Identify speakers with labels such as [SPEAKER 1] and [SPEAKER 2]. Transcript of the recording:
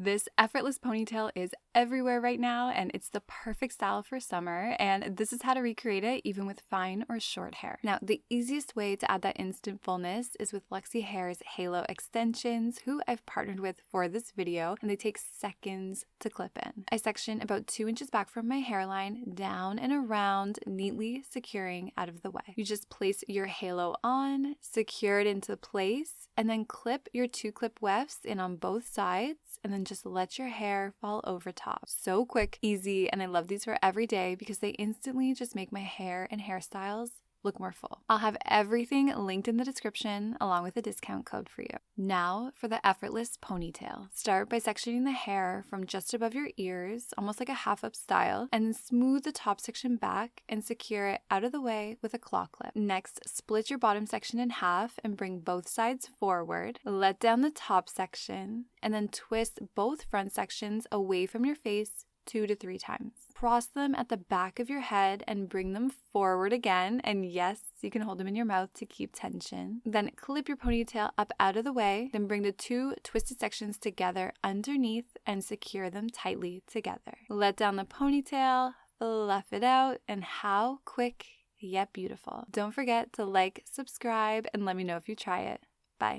[SPEAKER 1] This effortless ponytail is everywhere right now, and it's the perfect style for summer, and this is how to recreate it even with fine or short hair. Now, the easiest way to add that instant fullness is with Lexi Hair's Halo extensions, who I've partnered with for this video, and they take seconds to clip in. I section about 2 inches back from my hairline, down and around, neatly securing out of the way. You just place your halo on, secure it into place, and then clip your 2 clip wefts in on both sides, and then just let your hair fall over top. So quick, easy, and I love these for every day because they instantly just make my hair and hairstyles look more full. I'll have everything linked in the description along with a discount code for you. Now for the effortless ponytail. Start by sectioning the hair from just above your ears, almost like a half up style, and then smooth the top section back and secure it out of the way with a claw clip. Next, split your bottom section in half and bring both sides forward. Let down the top section and then twist both front sections away from your face 2 to 3 times. Cross them at the back of your head and bring them forward again. And yes, you can hold them in your mouth to keep tension. Then clip your ponytail up out of the way. Then bring the 2 twisted sections together underneath and secure them tightly together. Let down the ponytail, fluff it out, and how quick yet beautiful. Don't forget to like, subscribe, and let me know if you try it. Bye.